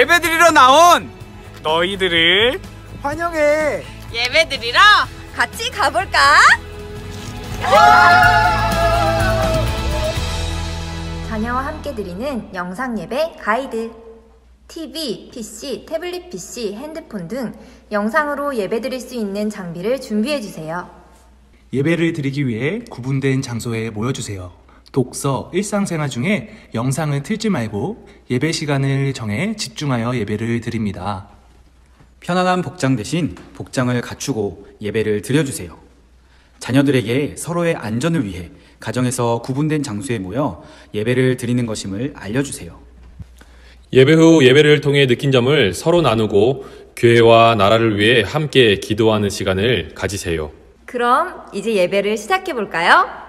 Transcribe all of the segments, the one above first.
예배드리러 나온 너희들을 환영해. 예배드리러 같이 가볼까? 자녀와 함께 드리는 영상 예배 가이드. TV, PC, 태블릿 PC, 핸드폰 등 영상으로 예배드릴 수 있는 장비를 준비해주세요. 예배를 드리기 위해 구분된 장소에 모여주세요. 독서, 일상생활 중에 영상을 틀지 말고 예배 시간을 정해 집중하여 예배를 드립니다. 편안한 복장 대신 복장을 갖추고 예배를 드려주세요. 자녀들에게 서로의 안전을 위해 가정에서 구분된 장소에 모여 예배를 드리는 것임을 알려주세요. 예배 후 예배를 통해 느낀 점을 서로 나누고 교회와 나라를 위해 함께 기도하는 시간을 가지세요. 그럼 이제 예배를 시작해볼까요?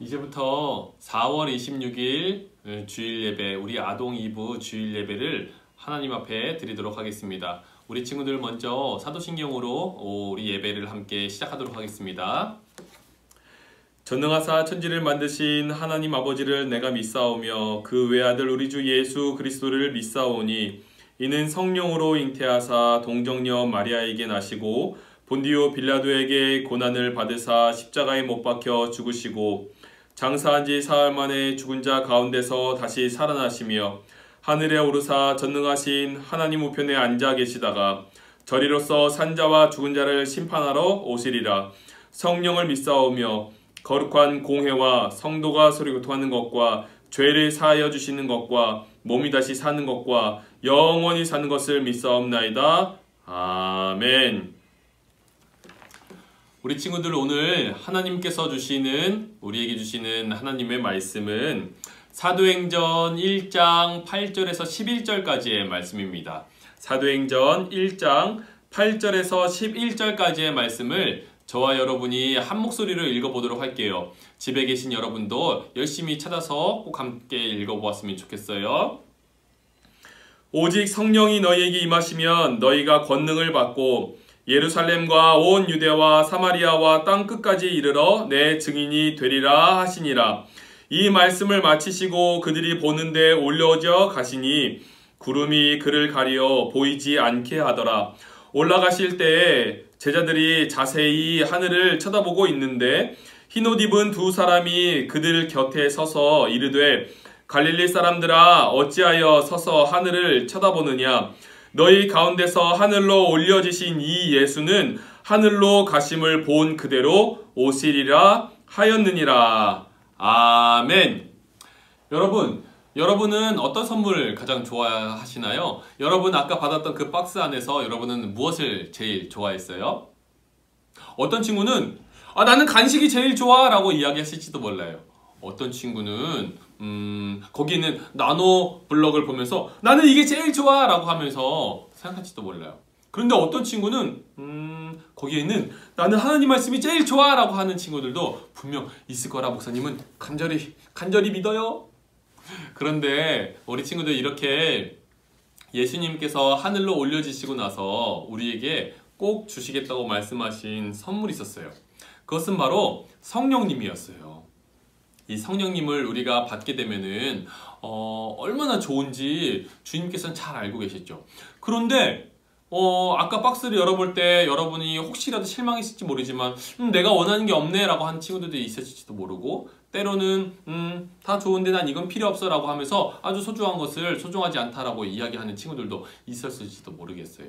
이제부터 4월 26일 주일 예배, 우리 아동 2부 주일 예배를 하나님 앞에 드리도록 하겠습니다. 우리 친구들 먼저 사도신경으로 우리 예배를 함께 시작하도록 하겠습니다. 전능하사 천지를 만드신 하나님 아버지를 내가 믿사오며 그 외아들 우리 주 예수 그리스도를 믿사오니 이는 성령으로 잉태하사 동정녀 마리아에게 나시고 본디오 빌라도에게 고난을 받으사 십자가에 못 박혀 죽으시고 장사한 지 사흘 만에 죽은 자 가운데서 다시 살아나시며 하늘에 오르사 전능하신 하나님 우편에 앉아 계시다가 저리로서 산자와 죽은 자를 심판하러 오시리라. 성령을 믿사오며 거룩한 공회와 성도가 소리고통하는 것과 죄를 사하여 주시는 것과 몸이 다시 사는 것과 영원히 사는 것을 믿사옵나이다. 아멘. 우리 친구들, 오늘 하나님께서 주시는, 우리에게 주시는 하나님의 말씀은 사도행전 1장 8절에서 11절까지의 말씀입니다. 사도행전 1장 8절에서 11절까지의 말씀을 저와 여러분이 한 목소리로 읽어보도록 할게요. 집에 계신 여러분도 열심히 찾아서 꼭 함께 읽어보았으면 좋겠어요. 오직 성령이 너희에게 임하시면 너희가 권능을 받고 예루살렘과 온 유대와 사마리아와 땅 끝까지 이르러 내 증인이 되리라 하시니라. 이 말씀을 마치시고 그들이 보는데 올려져 가시니 구름이 그를 가리어 보이지 않게 하더라. 올라가실 때에 제자들이 자세히 하늘을 쳐다보고 있는데 흰옷 입은 두 사람이 그들 곁에 서서 이르되 갈릴리 사람들아 어찌하여 서서 하늘을 쳐다보느냐. 너희 가운데서 하늘로 올려지신 이 예수는 하늘로 가심을 본 그대로 오시리라 하였느니라. 아멘. 여러분은 어떤 선물을 가장 좋아하시나요? 여러분 아까 받았던 그 박스 안에서 여러분은 무엇을 제일 좋아했어요? 어떤 친구는 나는 간식이 제일 좋아 라고 이야기하실지도 몰라요. 어떤 친구는 거기 있는 나노 블럭을 보면서 나는 이게 제일 좋아 라고 하면서 생각할지도 몰라요. 그런데 어떤 친구는 거기에 있는 나는 하나님 말씀이 제일 좋아 라고 하는 친구들도 분명 있을 거라 목사님은 간절히 믿어요. 그런데 우리 친구들, 이렇게 예수님께서 하늘로 올려지시고 나서 우리에게 꼭 주시겠다고 말씀하신 선물이 있었어요. 그것은 바로 성령님이었어요. 이 성령님을 우리가 받게 되면은 얼마나 좋은지 주님께서는 잘 알고 계시죠. 그런데 아까 박스를 열어볼 때 여러분이 혹시라도 실망했을지 모르지만 내가 원하는 게 없네 라고 하는 친구들도 있을지도 모르고, 때로는 다 좋은데 난 이건 필요 없어 라고 하면서 아주 소중한 것을 소중하지 않다라고 이야기하는 친구들도 있었을지도 모르겠어요.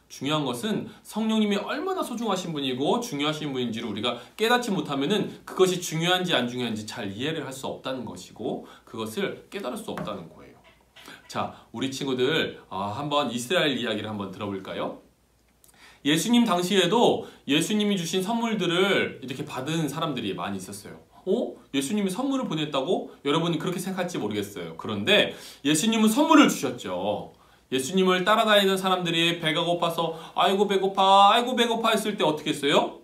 중요한 것은 성령님이 얼마나 소중하신 분이고 중요하신 분인지를 우리가 깨닫지 못하면은 그것이 중요한지 안 중요한지 잘 이해를 할 수 없다는 것이고, 그것을 깨달을 수 없다는 거예요. 자, 우리 친구들 한번 이스라엘 이야기를 한번 들어볼까요? 예수님 당시에도 예수님이 주신 선물들을 이렇게 받은 사람들이 많이 있었어요. 예수님이 선물을 보냈다고? 여러분이 그렇게 생각할지 모르겠어요. 그런데 예수님은 선물을 주셨죠. 예수님을 따라다니는 사람들이 배가 고파서 아이고 배고파 했을 때 어떻게 했어요?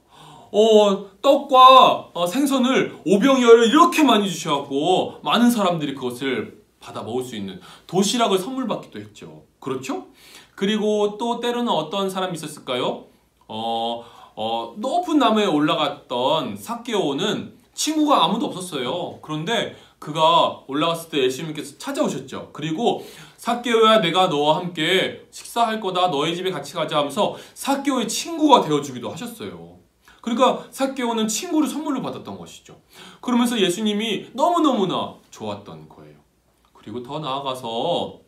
떡과 생선을 오병이어를 이렇게 많이 주셔갖고 많은 사람들이 그것을 받아 먹을 수 있는 도시락을 선물 받기도 했죠. 그렇죠? 그리고 또 때로는 어떤 사람이 있었을까요? 높은 나무에 올라갔던 삭개오는 친구가 아무도 없었어요. 그런데 그가 올라갔을 때 예수님께서 찾아오셨죠. 그리고 삭개오야, 내가 너와 함께 식사할 거다. 너의 집에 같이 가자 하면서 삭개오의 친구가 되어주기도 하셨어요. 그러니까 삭개오는 친구를 선물로 받았던 것이죠. 그러면서 예수님이 너무너무나 좋았던 거예요. 그리고 더 나아가서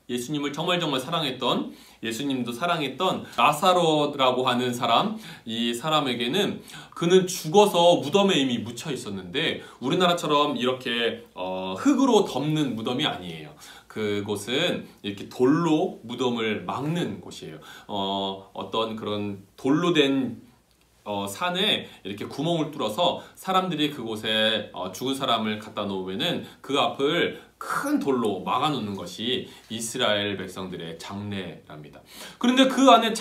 예수님을 정말 사랑했던, 예수님도 사랑했던 나사로라고 하는 사람, 이 사람에게는 그는 죽어서 무덤에 이미 묻혀 있었는데 우리나라처럼 이렇게 흙으로 덮는 무덤이 아니에요. 그곳은 이렇게 돌로 무덤을 막는 곳이에요. 어떤 그런 돌로 된 산에 이렇게 구멍을 뚫어서 사람들이 그곳에 죽은 사람을 갖다 놓으면은 그 앞을 큰 돌로 막아 놓는 것이 이스라엘 백성들의 장례랍니다. 그런데 그 안에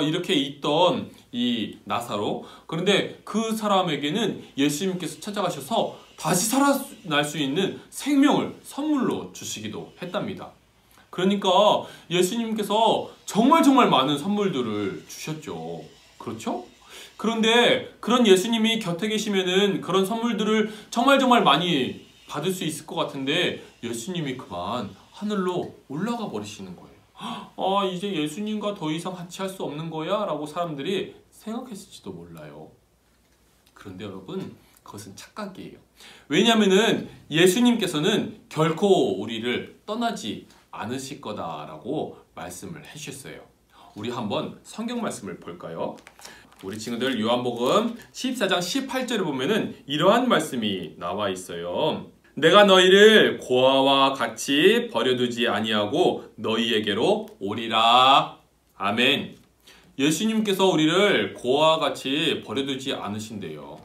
이렇게 있던 이 나사로, 그런데 그 사람에게는 예수님께서 찾아가셔서 다시 살아날 수 있는 생명을 선물로 주시기도 했답니다. 그러니까 예수님께서 정말 많은 선물들을 주셨죠. 그렇죠? 그런데 그런 예수님이 곁에 계시면은 그런 선물들을 정말 많이 받을 수 있을 것 같은데 예수님이 그만 하늘로 올라가 버리시는 거예요. 이제 예수님과 더 이상 같이 할 수 없는 거야? 라고 사람들이 생각했을지도 몰라요. 그런데 여러분, 그것은 착각이에요. 왜냐하면은 예수님께서는 결코 우리를 떠나지 않으실 거다라고 말씀을 해주셨어요. 우리 한번 성경 말씀을 볼까요? 우리 친구들 요한복음 14장 18절을 보면은 이러한 말씀이 나와 있어요. 내가 너희를 고아와 같이 버려두지 아니하고 너희에게로 오리라. 아멘. 예수님께서 우리를 고아와 같이 버려두지 않으신대요.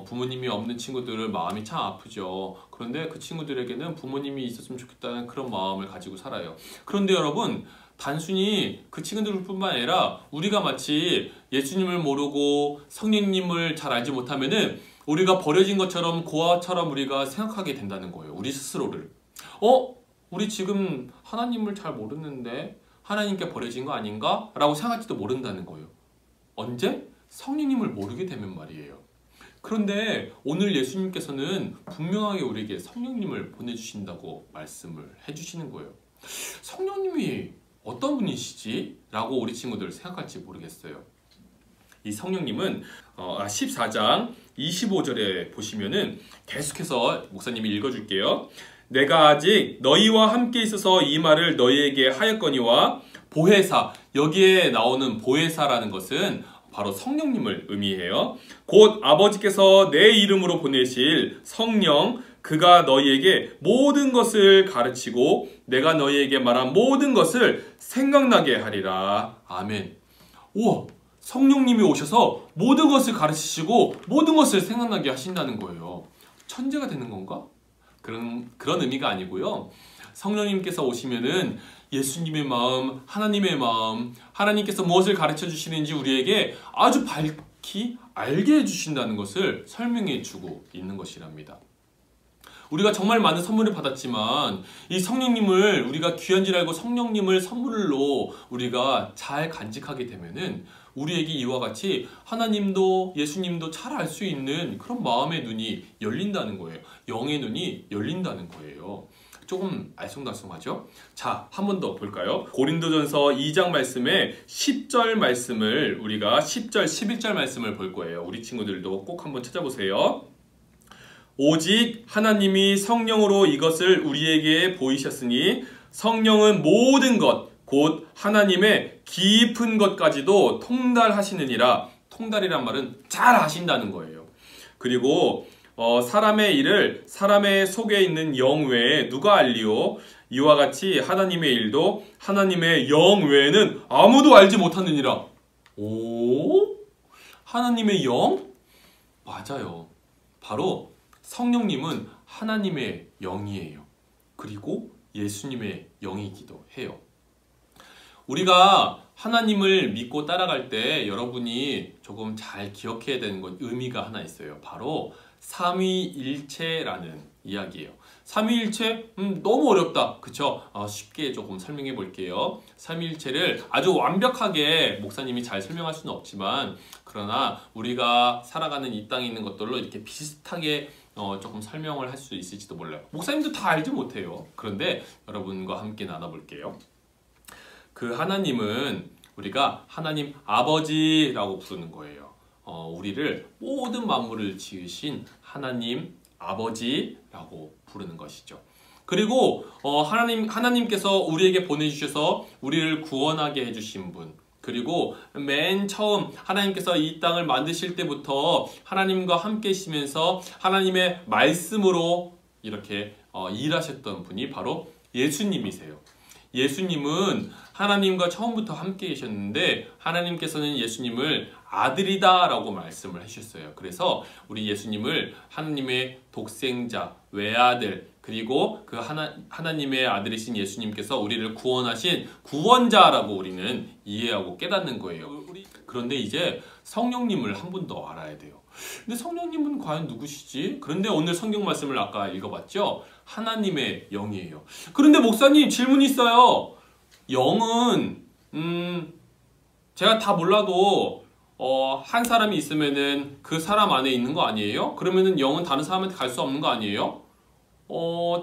부모님이 없는 친구들은 마음이 참 아프죠. 그런데 그 친구들에게는 부모님이 있었으면 좋겠다는 그런 마음을 가지고 살아요. 그런데 여러분, 단순히 그 친구들뿐만 아니라 우리가 마치 예수님을 모르고 성령님을 잘 알지 못하면은 우리가 버려진 것처럼 고아처럼 우리가 생각하게 된다는 거예요. 우리 스스로를. 우리 지금 하나님을 잘 모르는데 하나님께 버려진 거 아닌가? 라고 생각할지도 모른다는 거예요. 언제? 성령님을 모르게 되면 말이에요. 그런데 오늘 예수님께서는 분명하게 우리에게 성령님을 보내주신다고 말씀을 해주시는 거예요. 성령님이 어떤 분이시지? 라고 우리 친구들 생각할지 모르겠어요. 이 성령님은 14장 25절에 보시면은 계속해서 목사님이 읽어줄게요. 내가 아직 너희와 함께 있어서 이 말을 너희에게 하였거니와 보혜사, 여기에 나오는 보혜사라는 것은 바로 성령님을 의미해요. 곧 아버지께서 내 이름으로 보내실 성령, 그가 너희에게 모든 것을 가르치고 내가 너희에게 말한 모든 것을 생각나게 하리라. 아멘. 우와, 성령님이 오셔서 모든 것을 가르치시고 모든 것을 생각나게 하신다는 거예요. 천재가 되는 건가? 그런 의미가 아니고요. 성령님께서 오시면은 예수님의 마음, 하나님의 마음, 하나님께서 무엇을 가르쳐 주시는지 우리에게 아주 밝히 알게 해주신다는 것을 설명해 주고 있는 것이랍니다. 우리가 정말 많은 선물을 받았지만 이 성령님을 우리가 귀한 줄 알고 성령님을 선물로 우리가 잘 간직하게 되면은 우리에게 이와 같이 하나님도 예수님도 잘 알 수 있는 그런 마음의 눈이 열린다는 거예요. 영의 눈이 열린다는 거예요. 조금 알쏭달쏭하죠? 자, 한 번 더 볼까요? 고린도전서 2장 말씀에 10절 말씀을 우리가 10절, 11절 말씀을 볼 거예요. 우리 친구들도 꼭 한번 찾아보세요. 오직 하나님이 성령으로 이것을 우리에게 보이셨으니 성령은 모든 것, 곧 하나님의 깊은 것까지도 통달하시느니라. 통달이란 말은 잘 아신다는 거예요. 그리고 사람의 일을 사람의 속에 있는 영 외에 누가 알리오? 이와 같이 하나님의 일도 하나님의 영 외에는 아무도 알지 못하느니라. 오? 하나님의 영? 맞아요. 바로 성령님은 하나님의 영이에요. 그리고 예수님의 영이기도 해요. 우리가 하나님을 믿고 따라갈 때 여러분이 조금 잘 기억해야 되는 건 의미가 하나 있어요. 바로 삼위일체라는 이야기예요. 삼위일체? 너무 어렵다. 그쵸? 쉽게 조금 설명해 볼게요. 삼위일체를 아주 완벽하게 목사님이 잘 설명할 수는 없지만, 그러나 우리가 살아가는 이 땅에 있는 것들로 이렇게 비슷하게 조금 설명을 할 수 있을지도 몰라요. 목사님도 다 알지 못해요. 그런데 여러분과 함께 나눠볼게요. 그 하나님은 우리가 하나님 아버지라고 부르는 거예요. 우리를 모든 만물을 지으신 하나님 아버지라고 부르는 것이죠. 그리고 하나님께서 우리에게 보내주셔서 우리를 구원하게 해주신 분, 그리고 맨 처음 하나님께서 이 땅을 만드실 때부터 하나님과 함께 계시면서 하나님의 말씀으로 이렇게 일하셨던 분이 바로 예수님이세요. 예수님은 하나님과 처음부터 함께 계셨는데, 하나님께서는 예수님을 아들이다 라고 말씀을 하셨어요. 그래서 우리 예수님을 하나님의 독생자, 외아들, 그리고 그 하나님의 아들이신 예수님께서 우리를 구원하신 구원자라고 우리는 이해하고 깨닫는 거예요. 그런데 이제 성령님을 한 분 더 알아야 돼요. 근데 성령님은 과연 누구시지? 그런데 오늘 성경 말씀을 아까 읽어봤죠? 하나님의 영이에요. 그런데 목사님, 질문이 있어요. 영은 제가 다 몰라도 한 사람이 있으면은 그 사람 안에 있는 거 아니에요? 그러면은 영은 다른 사람한테 갈 수 없는 거 아니에요?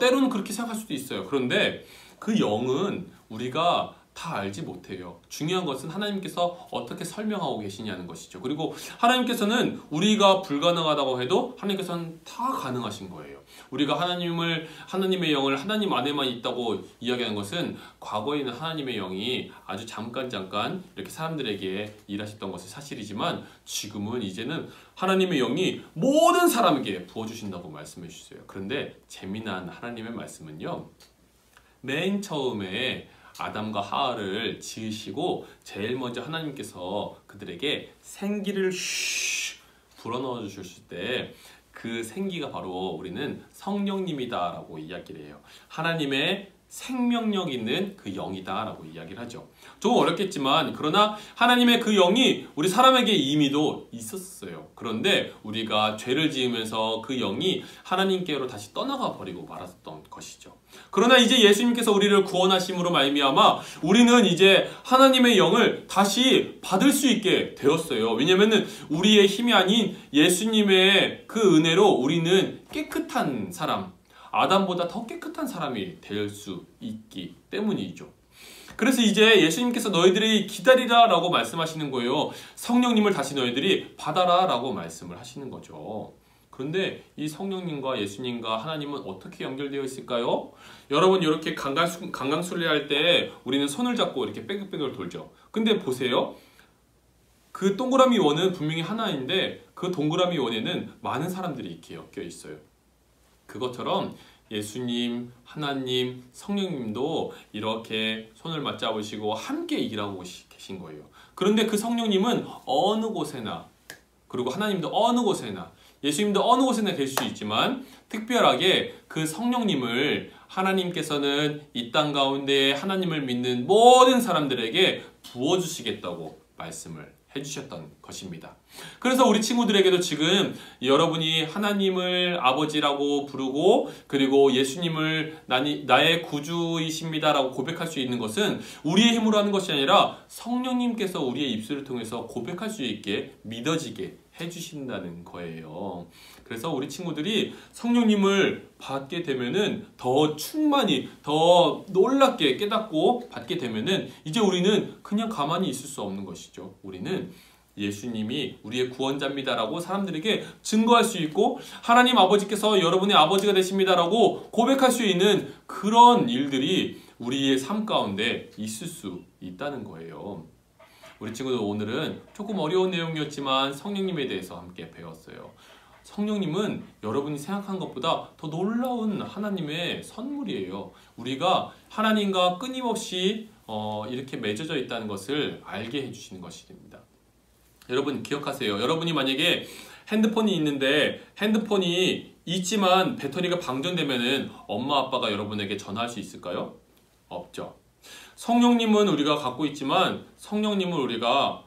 때로는 그렇게 생각할 수도 있어요. 그런데 그 영은 우리가 다 알지 못해요. 중요한 것은 하나님께서 어떻게 설명하고 계시냐는 것이죠. 그리고 하나님께서는 우리가 불가능하다고 해도 하나님께서는 다 가능하신 거예요. 우리가 하나님의 영을 하나님 안에만 있다고 이야기하는 것은, 과거에 있는 하나님의 영이 아주 잠깐 이렇게 사람들에게 일하셨던 것은 사실이지만, 지금은 이제는 하나님의 영이 모든 사람에게 부어주신다고 말씀해 주셨어요. 그런데 재미난 하나님의 말씀은요, 맨 처음에 아담과 하와를 지으시고 제일 먼저 하나님께서 그들에게 생기를 불어넣어 주셨을 때, 그 생기가 바로 우리는 성령님이다 라고 이야기를 해요. 하나님의 생명력 있는 그 영이다 라고 이야기를 하죠. 조금 어렵겠지만, 그러나 하나님의 그 영이 우리 사람에게 이미도 있었어요. 그런데 우리가 죄를 지으면서 그 영이 하나님께로 다시 떠나가 버리고 말았던 것이죠. 그러나 이제 예수님께서 우리를 구원하심으로 말미암아 우리는 이제 하나님의 영을 다시 받을 수 있게 되었어요. 왜냐하면 우리의 힘이 아닌 예수님의 그 은혜로 우리는 깨끗한 사람, 아담보다 더 깨끗한 사람이 될 수 있기 때문이죠. 그래서 이제 예수님께서 너희들이 기다리라 라고 말씀하시는 거예요. 성령님을 다시 너희들이 받아라 라고 말씀을 하시는 거죠. 그런데 이 성령님과 예수님과 하나님은 어떻게 연결되어 있을까요? 여러분, 이렇게 강강술래할 때 우리는 손을 잡고 이렇게 뺑글뺑글 돌죠. 근데 보세요. 그 동그라미 원은 분명히 하나인데, 그 동그라미 원에는 많은 사람들이 이렇게 엮여 있어요. 그것처럼 예수님, 하나님, 성령님도 이렇게 손을 맞잡으시고 함께 일하고 계신 거예요. 그런데 그 성령님은 어느 곳에나, 그리고 하나님도 어느 곳에나, 예수님도 어느 곳에나 계실 수 있지만, 특별하게 그 성령님을 하나님께서는 이 땅 가운데 하나님을 믿는 모든 사람들에게 부어주시겠다고 말씀을 해주셨던 것입니다. 그래서 우리 친구들에게도 지금 여러분이 하나님을 아버지라고 부르고, 그리고 예수님을 나의 구주이십니다 라고 고백할 수 있는 것은 우리의 힘으로 하는 것이 아니라 성령님께서 우리의 입술을 통해서 고백할 수 있게 믿어지게 해주신다는 거예요. 그래서 우리 친구들이 성령님을 받게 되면은 더 충만히, 더 놀랍게 깨닫고 받게 되면은 이제 우리는 그냥 가만히 있을 수 없는 것이죠. 우리는 예수님이 우리의 구원자입니다라고 사람들에게 증거할 수 있고, 하나님 아버지께서 여러분의 아버지가 되십니다라고 고백할 수 있는 그런 일들이 우리의 삶 가운데 있을 수 있다는 거예요. 우리 친구들, 오늘은 조금 어려운 내용이었지만 성령님에 대해서 함께 배웠어요. 성령님은 여러분이 생각한 것보다 더 놀라운 하나님의 선물이에요. 우리가 하나님과 끊임없이 이렇게 맺어져 있다는 것을 알게 해주시는 것입니다. 여러분 기억하세요. 여러분이 만약에 핸드폰이 있는데 핸드폰이 있지만 배터리가 방전되면은 엄마 아빠가 여러분에게 전화할 수 있을까요? 없죠. 성령님은 우리가 갖고 있지만 성령님을 우리가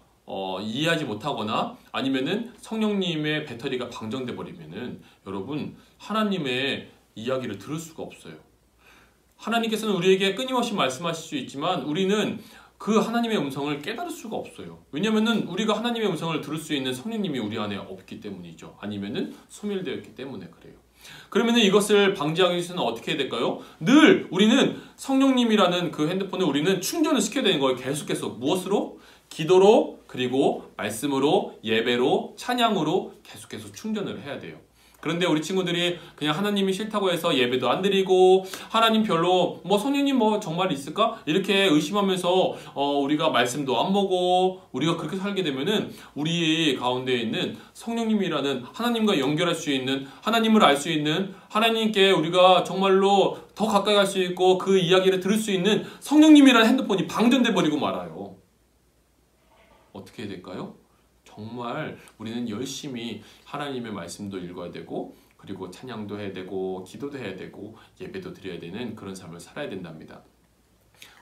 이해하지 못하거나 아니면은 성령님의 배터리가 방전돼 버리면은 여러분 하나님의 이야기를 들을 수가 없어요. 하나님께서는 우리에게 끊임없이 말씀하실 수 있지만 우리는 그 하나님의 음성을 깨달을 수가 없어요. 왜냐면은 우리가 하나님의 음성을 들을 수 있는 성령님이 우리 안에 없기 때문이죠. 아니면은 소멸되어 있기 때문에 그래요. 그러면은 이것을 방지하기 위해서는 어떻게 해야 될까요? 늘 우리는 성령님이라는 그 핸드폰을 우리는 충전을 시켜야 되는 거예요. 계속해서 무엇으로? 기도로, 그리고 말씀으로, 예배로, 찬양으로 계속해서 충전을 해야 돼요. 그런데 우리 친구들이 그냥 하나님이 싫다고 해서 예배도 안 드리고 하나님 별로 성령님 정말 있을까? 이렇게 의심하면서 우리가 말씀도 안 보고 우리가 그렇게 살게 되면은 우리 가운데 있는 성령님이라는 하나님과 연결할 수 있는 하나님을 알 수 있는 하나님께 우리가 정말로 더 가까이 갈 수 있고 그 이야기를 들을 수 있는 성령님이라는 핸드폰이 방전돼 버리고 말아요. 어떻게 해야 될까요? 정말 우리는 열심히 하나님의 말씀도 읽어야 되고 그리고 찬양도 해야 되고 기도도 해야 되고 예배도 드려야 되는 그런 삶을 살아야 된답니다.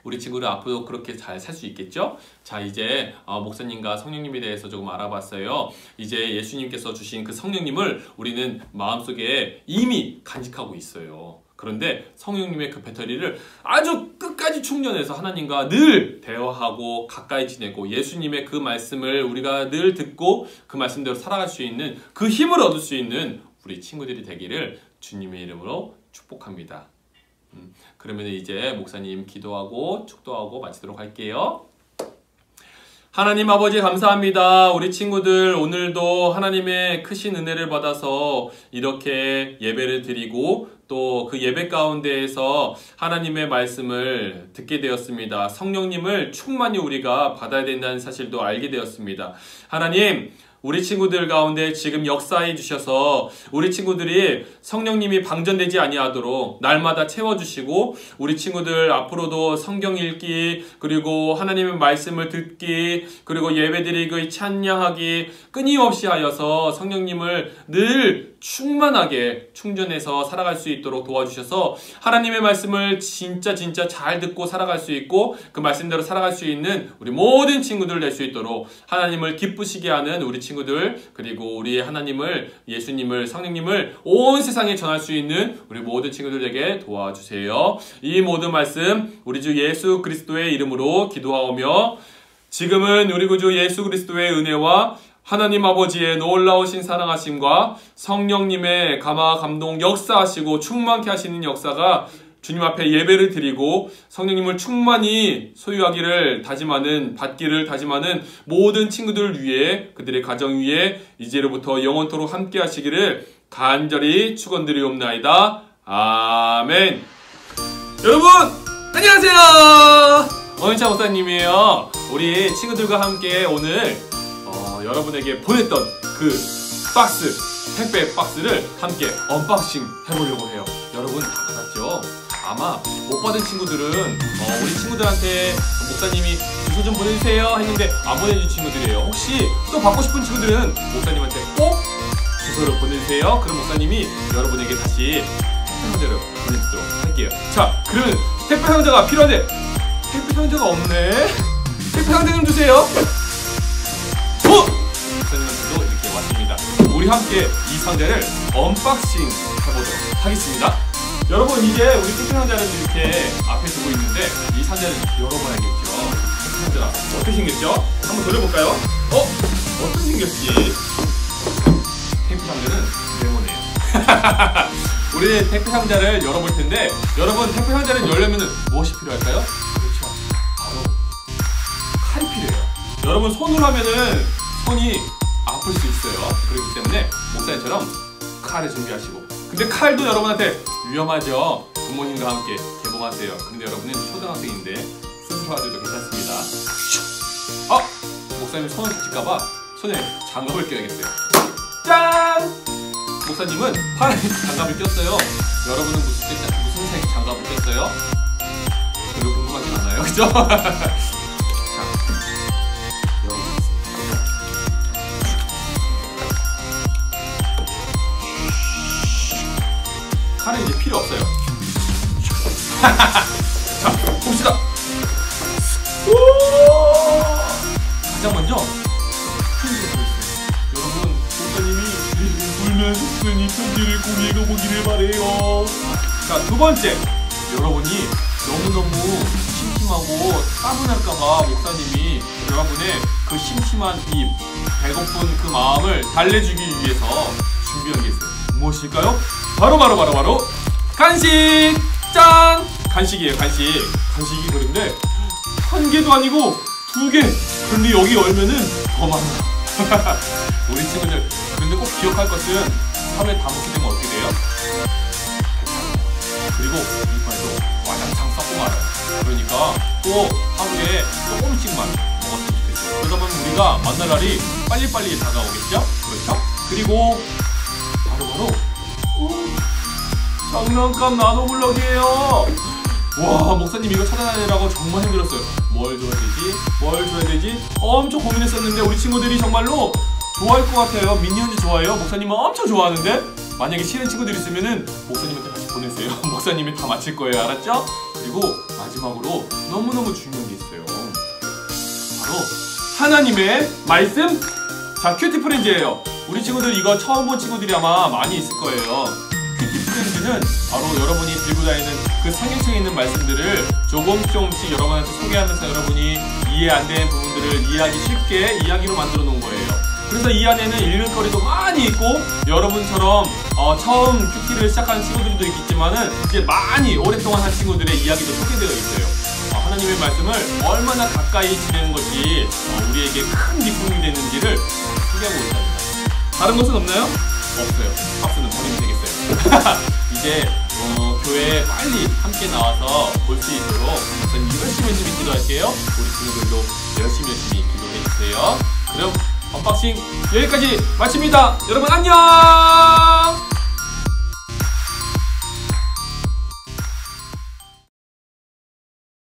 우리 친구들 앞으로 그렇게 잘 살 수 있겠죠? 자, 이제 목사님과 성령님에 대해서 조금 알아봤어요. 이제 예수님께서 주신 그 성령님을 우리는 마음속에 이미 간직하고 있어요. 그런데 성령님의 그 배터리를 아주 끝까지 충전해서 하나님과 늘 대화하고 가까이 지내고 예수님의 그 말씀을 우리가 늘 듣고 그 말씀대로 살아갈 수 있는 그 힘을 얻을 수 있는 우리 친구들이 되기를 주님의 이름으로 축복합니다. 그러면 이제 목사님 기도하고 축도하고 마치도록 할게요. 하나님 아버지 감사합니다. 우리 친구들 오늘도 하나님의 크신 은혜를 받아서 이렇게 예배를 드리고 또 그 예배 가운데에서 하나님의 말씀을 듣게 되었습니다. 성령님을 충만히 우리가 받아야 된다는 사실도 알게 되었습니다. 하나님, 우리 친구들 가운데 지금 역사해 주셔서 우리 친구들이 성령님이 방전되지 아니하도록 날마다 채워주시고 우리 친구들 앞으로도 성경 읽기 그리고 하나님의 말씀을 듣기 그리고 예배드리기 찬양하기 끊임없이 하여서 성령님을 늘 충만하게 충전해서 살아갈 수 있도록 도와주셔서 하나님의 말씀을 진짜 잘 듣고 살아갈 수 있고 그 말씀대로 살아갈 수 있는 우리 모든 친구들 될 수 있도록 하나님을 기쁘시게 하는 우리 친구들 그리고 우리 하나님을 예수님을 성령님을 온 세상에 전할 수 있는 우리 모든 친구들에게 도와주세요. 이 모든 말씀 우리 주 예수 그리스도의 이름으로 기도하오며 지금은 우리 구주 예수 그리스도의 은혜와 하나님 아버지의 놀라우신 사랑하심과 성령님의 감화 감동 역사하시고 충만케 하시는 역사가 주님 앞에 예배를 드리고 성령님을 충만히 소유하기를 다짐하는 받기를 다짐하는 모든 친구들 위해 그들의 가정 위에 이제로부터 영원토록 함께 하시기를 간절히 축원드리옵나이다. 아멘. 여러분 안녕하세요. 원희차 목사님이에요. 우리 친구들과 함께 오늘 여러분에게 보냈던 그 박스, 택배 박스를 함께 언박싱 해보려고 해요. 여러분 다 받았죠? 아마 못 받은 친구들은 우리 친구들한테 목사님이 주소 좀 보내주세요 했는데 안 보내준 친구들이에요. 혹시 또 받고 싶은 친구들은 목사님한테 꼭 주소를 보내주세요. 그럼 목사님이 여러분에게 다시 택배 상자를 보내주도록 할게요. 자, 그러면 택배 상자가 필요한데 택배 상자가 없네. 택배 상자 좀 주세요. 목사님한테도 이렇게 왔습니다. 우리 함께 이 상자를 언박싱 해보도록 하겠습니다. 여러분 이제 우리 택배 상자를 이렇게 앞에 두고 있는데 이 상자를 열어봐야겠죠. 택배 상자가 어떻게 생겼죠? 한번 돌려볼까요? 어떻게 생겼지? 택배 상자는 네모네요. 우리 택배 상자를 열어볼 텐데 여러분 택배 상자를 열려면 무엇이 필요할까요? 그렇죠. 바로 칼이 필요해요. 여러분 손으로 하면은 손이 아플 수 있어요. 그렇기 때문에 목사님처럼 칼을 준비하시고 근데 칼도 여러분한테 위험하죠. 부모님과 함께 개봉하세요. 근데 여러분은 초등학생인데 스스로 하셔도 괜찮습니다. 목사님 손을 다칠까봐 손에 장갑을 껴야겠어요. 짠! 목사님은 파란 장갑을 꼈어요. 여러분은 무슨 색 장갑을 꼈어요? 별로 궁금하진 않아요. 그죠? 자, 열어보겠습니다. 칼은 이제 필요 없어요. 자, 봅시다. 가장 먼저 편지를 꼭 읽어보기를 바래요. 자, 두 번째, 여러분이 너무너무 심심하고 따분할까봐 목사님이 여러분의 그 심심한 입, 배고픈 그 마음을 달래주기 위해서 준비한 게 있어요. 무엇일까요? 바로 간식! 짠! 간식이에요, 간식. 간식이 그런데 한 개도 아니고 2개. 근데 여기 열면은 더 많아. 우리 친구들, 근데 꼭 기억할 것은 하루에 다 먹게 되면 어떻게 돼요? 그리고 이빨도 와장창 썩고 말아요. 그러니까 꼭 하루에 조금씩만 먹었으면 좋겠어요. 그러다 보면 우리가 만날 날이 빨리빨리 다가오겠죠? 그렇죠? 그리고 바로 장난감 나노블럭이에요. 와, 목사님 이거 찾아내느라고 정말 힘들었어요. 뭘 줘야 되지? 엄청 고민했었는데 우리 친구들이 정말로 좋아할 것 같아요. 미니언즈 좋아해요. 목사님은 엄청 좋아하는데 만약에 싫은 친구들이 있으면은 목사님한테 같이 보내세요. 목사님이 다 맞힐 거예요. 알았죠? 그리고 마지막으로 너무너무 중요한 게 있어요. 바로 하나님의 말씀. 자, 큐티 프렌즈예요. 우리 친구들 이거 처음 본 친구들이 아마 많이 있을 거예요. 큐티 프렌즈는 바로 여러분이 들고 다니는 그 성경책에 있는 말씀들을 조금씩 여러분한테 소개하면서 여러분이 이해 안 되는 부분들을 이해하기 쉽게 이야기로 만들어 놓은 거예요. 그래서 이 안에는 읽을 거리도 많이 있고 여러분처럼 처음 큐티를 시작하는 친구들도 있겠지만은 이제 많이 오랫동안 한 친구들의 이야기도 소개되어 있어요. 하나님의 말씀을 얼마나 가까이 지내는 것이 우리에게 큰 기쁨이 되는지를 소개하고 있답니다. 다른 것은 없나요? 없어요. 박스는 버리면 되겠어요. 이제 교회에 빨리 함께 나와서 볼 수 있도록 저는 열심히 기도할게요. 우리 친구들도 열심히 기도해 주세요. 그럼 언박싱 여기까지 마칩니다. 여러분 안녕!